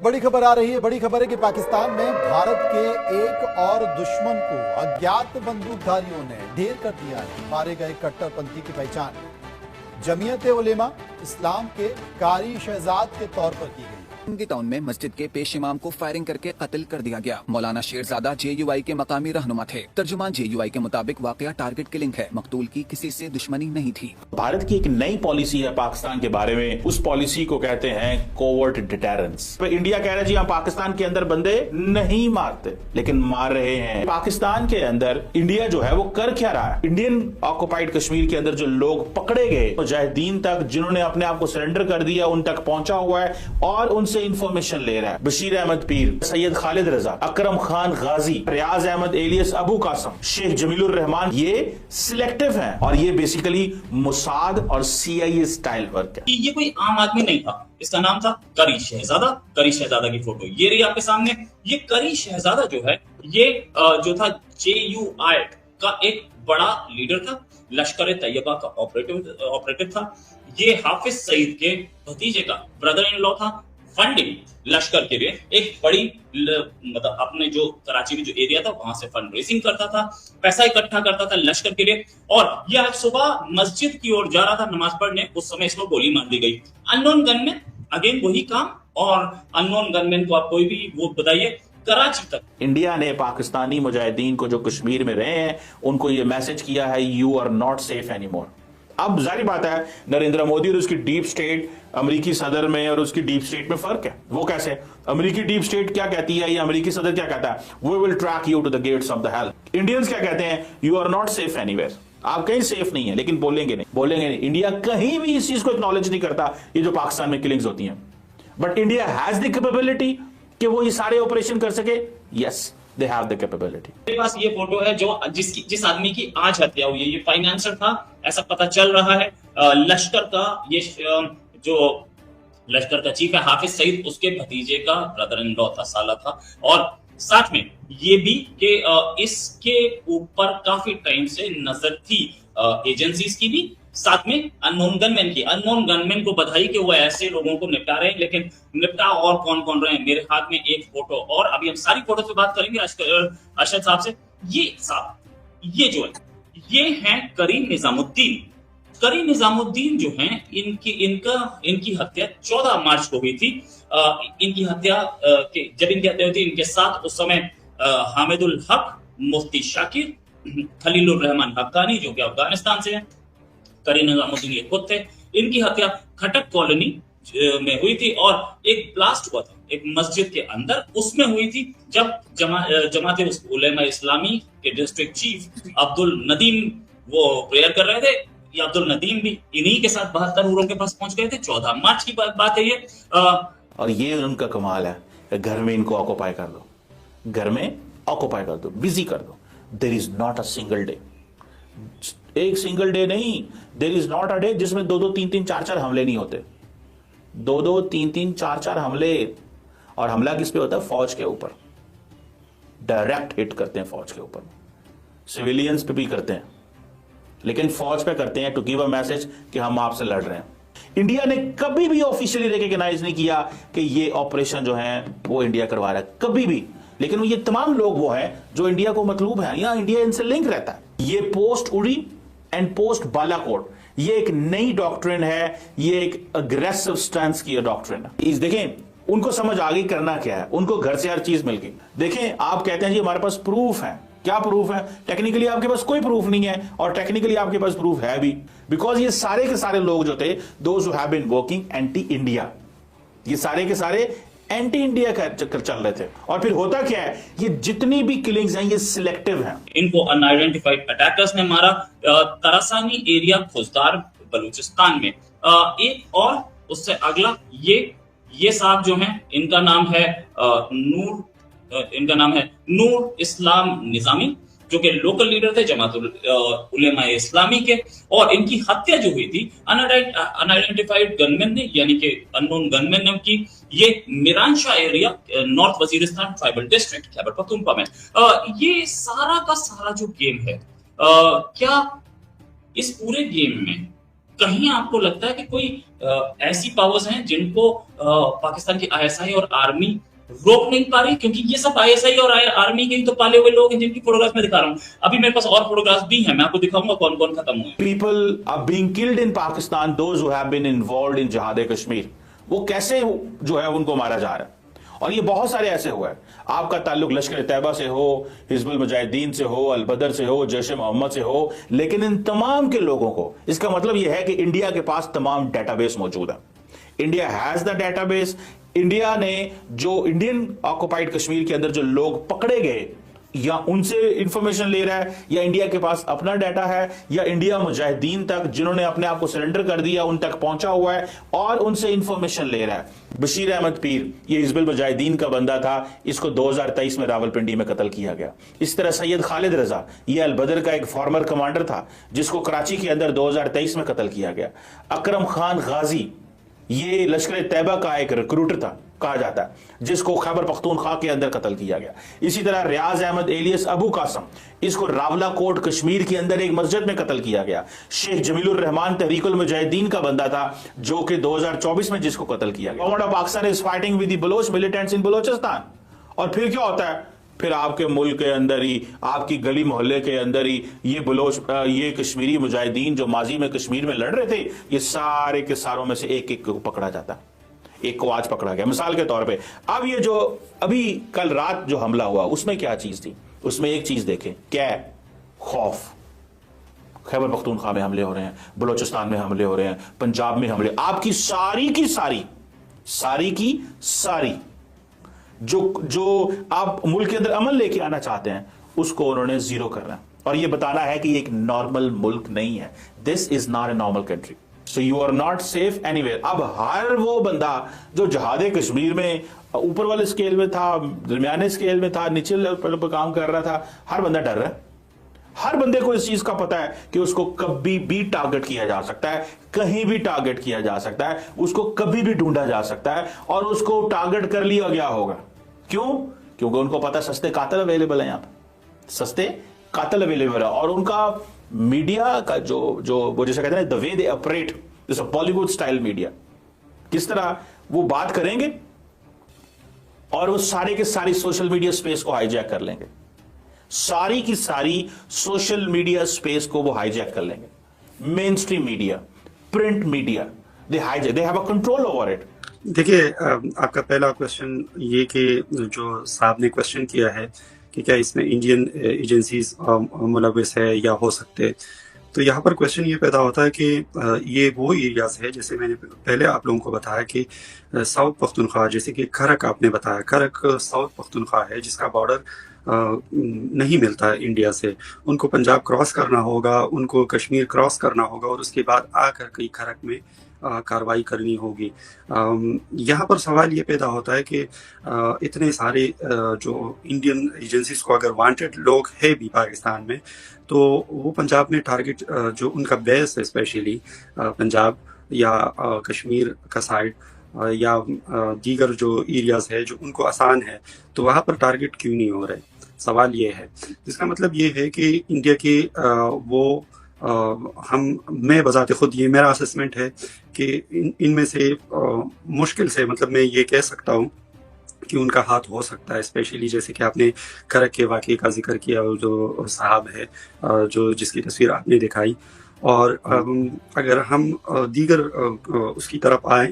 बड़ी खबर आ रही है। बड़ी खबर है कि पाकिस्तान में भारत के एक और दुश्मन को अज्ञात बंदूकधारियों ने ढेर कर दिया है। मारे गए कट्टरपंथी की पहचान जमीयत उलेमा इस्लाम के कारी शहजाद के तौर पर की गई। टाउन में मस्जिद के पेश इमाम को फायरिंग करके कत्ल कर दिया गया। मौलाना शेरजादा JUI के मकामी रहनुमा थे। तर्जुमान JUI के मुताबिक वाकया टारगेट किलिंग है। मकतूल की किसी से दुश्मनी नहीं थी। भारत की एक नई पॉलिसी है पाकिस्तान के बारे में। उस पॉलिसी को कहते हैं कोवर्ट डिटेरेंस। इंडिया कह रहा है जी हम पाकिस्तान के अंदर बंदे नहीं मारते, लेकिन मार रहे हैं। पाकिस्तान के अंदर इंडिया जो है वो कर क्या रहा है? इंडियन ऑक्युपाइड कश्मीर के अंदर जो लोग पकड़े गए, मुजाहिदीन तक जिन्होंने अपने आप को सरेंडर कर दिया, उन तक पहुंचा हुआ है और उनसे इंफॉर्मेशन ले रहा है। बशीर अहमद पीर, सैयद खालिद रजा, अकरम खान गाजी, रियाज अहमद एलियस अबू कासम, शेख जमीलुर रहमान, ये सिलेक्टिव हैं और ये बेसिकली मुसाद और CIA स्टाइल वर्क है। ये कोई आम आदमी नहीं था, इसका नाम था करी शहजादा। करी शहजादा की फोटो ये रही आपके सामने। ये करी शहजादा जो है ये जो था JUI का एक बड़ा लीडर था, लश्कर तैयबा का ऑपरेटिव था। ये हाफिज सईद के भतीजे का ब्रदर इन लॉ था। फंडिंग लश्कर के लिए एक बड़ी मतलब अपने जो कराची में जो एरिया था वहां से फंड रेजिंग करता था, पैसा इकट्ठा करता था लश्कर के लिए। और ये आज सुबह मस्जिद की ओर जा रहा था नमाज पढ़ने, उस समय इसको गोली मार दी गई। अननोन गनमैन, अगेन वही काम। और अननोन गनमैन को आप कोई भी वो बताइए, कराची तक इंडिया ने पाकिस्तानी मुजाहिदीन को जो कश्मीर में रहे हैं उनको ये मैसेज किया है, you are not safe anymore. अब जारी बात है नरेंद्र मोदी और उसकी डीप स्टेट, अमेरिकी सदर में और उसकी डीप स्टेट में फर्क है। वो कैसे? अमेरिकी डीप स्टेट क्या कहती है या अमेरिकी सदर क्या कहता है? We will track you to the gates of the hell. Indians क्या कहते हैं? You are not safe anywhere. आप कहीं सेफ नहीं है, लेकिन बोलेंगे नहीं। इंडिया कहीं भी इस चीज को एक्नॉलेज नहीं करता, ये जो पाकिस्तान में किलिंग्स होती हैं। But India has the capability कि वो ये सारे ऑपरेशन कर सके। Yes, they have the capability। मेरे पास ये फोटो है जो जिस आदमी की आज हत्या हुई है। ये फाइनेंसर था ऐसा पता चल रहा है। लश्कर का ये जो लश्कर का चीफ है हाफिज सईद, उसके भतीजे का ब्रदर इन लॉ था, साला था। और साथ में ये भी कि इसके ऊपर काफी टाइम से नजर थी एजेंसीज की भी, साथ में अननोन गनमैन की। अननोन गनमैन को बधाई कि वो ऐसे लोगों को निपटा रहे हैं, लेकिन निपटा और कौन कौन रहे हैं। मेरे हाथ में एक फोटो, और अभी हम सारी फोटो पे बात करेंगे अरशद साहब से। ये जो है ये हैं करीम निजामुद्दीन। करीम निजामुद्दीन जो हैं इनकी हत्या 14 मार्च को हुई थी। इनकी हत्या जब इनकी हत्या हुई थी, इनके साथ उस समय हामिदुल हक, मुफ्ती शाकिर, खलीलुर रहमान हक्कानी जो कि अफगानिस्तान से है, करीम निजामुद्दीन ये खुद थे। इनकी हत्या खटक कॉलोनी में हुई थी और एक ब्लास्ट हुआ था एक मस्जिद के अंदर, उसमें हुई थी जब जमात उलेमा इस्लामी के डिस्ट्रिक्ट चीफ अब्दुल नदीम वो प्रेयर कर रहे थे। ये अब्दुल नदीम भी इन्हीं के साथ 72 हुरों के पास पहुंच गए थे। 14 मार्च की बात है ये। और ये उनका कमाल है, घर में इनको ऑक्युपाई कर दो, घर में ऑक्युपाई कर दो, बिजी कर दो। There is not a single day, एक सिंगल डे नहीं, there is not a day जिसमें 2-2, 3-3, 4-4 हमले नहीं होते। 2-2, 3-3, 4-4 हमले। और हमला किस पे होता है? फौज के ऊपर। डायरेक्ट हिट करते हैं फौज के ऊपर। सिविलियंस पे भी करते हैं, लेकिन फौज पे करते हैं टू गिव अ मैसेज कि हम आपसे लड़ रहे हैं। इंडिया ने कभी भी ऑफिशियली रिकॉग्नाइज नहीं किया कि ये ऑपरेशन जो है वो इंडिया करवा रहा है, कभी भी। लेकिन ये तमाम लोग वो हैं जो इंडिया को मतलूब है, या इंडिया इनसे लिंक रहता है। ये पोस्ट उड़ी एंड पोस्ट बालाकोट, ये एक नई डॉक्ट्रिन है, ये एक अग्रेसिव स्टैंस की डॉक्ट्रिन है। इस देखें, उनको समझ आ गई करना क्या है, उनको घर से हर चीज मिल गई। देखें, आप कहते हैं जी हमारे पास प्रूफ है। क्या प्रूफ है? टेक्निकली आपके पास कोई प्रूफ नहीं है, और टेक्निकली आपके पास प्रूफ है भी, बिकॉज ये सारे के सारे लोग जो थे, those who have been working anti India, ये सारे के सारे एंटी इंडिया का चक्कर चल रहे थे। और फिर होता क्या है, ये जितनी भी किलिंग्स हैं ये सिलेक्टिव हैं। इनको अनआइडेंटिफाइड अटैकर्स ने मारा तरासानी एरिया खुजदार बलूचिस्तान में। एक और उससे अगला ये साहब जो हैं, इनका नाम है नूर इस्लाम निजामी, जो कि लोकल लीडर थे जमात उलेमा इस्लामी के। और इनकी हत्या जो हुई थी अनआइडेंटिफाइड गनमैन ने, यानी कि अननोन गनमैन ने की। ये Miranshah area, north Waziristan tribal district, Khyber Pakhtunkhwa में। ये सारा का सारा जो गेम है, क्या इस पूरे गेम में कहीं आपको लगता है कि कोई ऐसी पावर्स हैं जिनको पाकिस्तान की आईएसआई और आर्मी रोक नहीं पा रही? क्योंकि ये सब आईएसआई और आर्मी के ही तो पाले हुए लोग हैं जिनकी फोटोग्राफ मैं दिखा रहा हूं। अभी मेरे पास और फोटोग्राफ भी हैं, मैं आपको दिखाऊंगा कौन कौन खत्म हुए। People are being killed in Pakistan, those who have been involved in Jihad Kashmir. वो कैसे जो है उनको मारा जा रहा है, और ये बहुत सारे ऐसे हुए हैं। आपका ताल्लुक लश्कर तैयबा से हो, हिजबुल मुजाहिदीन से हो, अल बदर से हो, जैश ए मोहम्मद से हो, लेकिन इन तमाम के लोगों को, इसका मतलब यह है कि इंडिया के पास तमाम डेटाबेस मौजूद है। India has the database. India ने जो इंडियन ऑक्युपाइड कश्मीर के अंदर जो लोग पकड़े गए, या उनसे इंफॉर्मेशन ले रहा है, या इंडिया के पास अपना डाटा है, या इंडिया मुजाहिदीन तक जिन्होंने अपने आप को सरेंडर कर दिया उन तक पहुंचा हुआ है और उनसे इंफॉर्मेशन ले रहा है। बशीर अहमद पीर, ये हिजबुल मुजाहिदीन का बंदा था, इसको 2023 में रावलपिंडी में कत्ल किया गया। इस तरह सैयद खालिद रजा, ये अल बदर का एक फॉर्मर कमांडर था, जिसको कराची के अंदर 2023 में कत्ल किया गया। अकरम खान गाजी, ये लश्कर तैयबा का एक रिक्रूटर था कहा जाता है, जिसको खैबर पख्तूनख्वा के अंदर कत्ल किया गया। इसी तरह रियाज अहमद एलियस अबू कासम, इसको रावलाकोट कश्मीर के अंदर एक मस्जिद में कत्ल किया गया। शेख जमीलुर रहमान तहरीकुल मुजाहिदीन का बंदा था, जो कि 2024 में जिसको कत्ल किया गया। Government of Pakistan is fighting with the Baloch militants in Balochistan. और फिर क्या होता है, फिर आपके मुल्क के अंदर ही, आपकी गली मोहल्ले के अंदर ही ये कश्मीरी मुजाहिदीन जो माजी में कश्मीर में लड़ रहे थे, ये सारे के सारों में से एक एक को पकड़ा जाता, एक को आज पकड़ा गया। मिसाल के तौर पे अब ये जो अभी कल रात जो हमला हुआ, उसमें क्या चीज थी? उसमें एक चीज देखें, क्या है? खौफ। खैबर पख्तूनख्वा में हमले हो रहे हैं, बलोचिस्तान में हमले हो रहे हैं, पंजाब में हमले, आपकी सारी की सारी जो आप मुल्क के अंदर अमन लेके आना चाहते हैं, उसको उन्होंने जीरो करना है और ये बताना है कि एक नॉर्मल मुल्क नहीं है। This is not a normal country, so you are not safe anywhere. अब हर वो बंदा जो जहादे कश्मीर में ऊपर वाले स्केल में था, दरमियाने स्केल में था, निचले लेवल पर काम कर रहा था, हर बंदा डर रहा है। हर बंदे को इस चीज का पता है कि उसको कभी भी टारगेट किया जा सकता है, कहीं भी टारगेट किया जा सकता है, उसको कभी भी ढूंढा जा सकता है और उसको टारगेट कर लिया गया होगा। क्यों? क्योंकि उनको पता है सस्ते कातिल अवेलेबल है, यहां पर सस्ते कातिल अवेलेबल है। और उनका मीडिया का जो वो जैसे कहते हैं द वे दे ऑपरेट, जैसे बॉलीवुड स्टाइल मीडिया, किस तरह वो बात करेंगे और वो सारे के सारी सोशल मीडिया स्पेस को हाईजैक कर लेंगे, सारी की सारी सोशल मीडिया स्पेस को वो हाईजैक कर लेंगे। Main stream media, print media, they have a control over it. देखिए, आपका पहला क्वेश्चन ये कि जो साहब ने क्वेश्चन किया है कि क्या इसमें इंडियन एजेंसीज मुलविस है या हो सकते, तो यहाँ पर क्वेश्चन ये पैदा होता है कि ये वो एरियाज है, जैसे मैंने पहले आप लोगों को बताया कि साउथ पख्तूनख्वा, जैसे कि खरक आपने बताया, खरक साउथ पख्तूनख्वा है जिसका बॉर्डर नहीं मिलता है इंडिया से। उनको पंजाब क्रॉस करना होगा, उनको कश्मीर क्रॉस करना होगा और उसके बाद आकर कई खरक में कार्रवाई करनी होगी। यहाँ पर सवाल ये पैदा होता है कि इतने सारे जो इंडियन एजेंसीज को अगर वांटेड लोग है भी पाकिस्तान में, तो वो पंजाब में टारगेट जो उनका बेस है, स्पेशली पंजाब या कश्मीर का साइड या दीगर जो एरियाज है जो उनको आसान है, तो वहाँ पर टारगेट क्यों नहीं हो रहे? सवाल ये है। इसका मतलब ये है कि इंडिया की मैं बजाते खुद, ये मेरा असेसमेंट है कि इनमें से मुश्किल से, मतलब मैं ये कह सकता हूँ कि उनका हाथ हो सकता है, स्पेशली जैसे कि आपने खरक के वाक़े का जिक्र किया, जो साहब है जो जिसकी तस्वीर आपने दिखाई। और अगर हम दीगर उसकी तरफ आए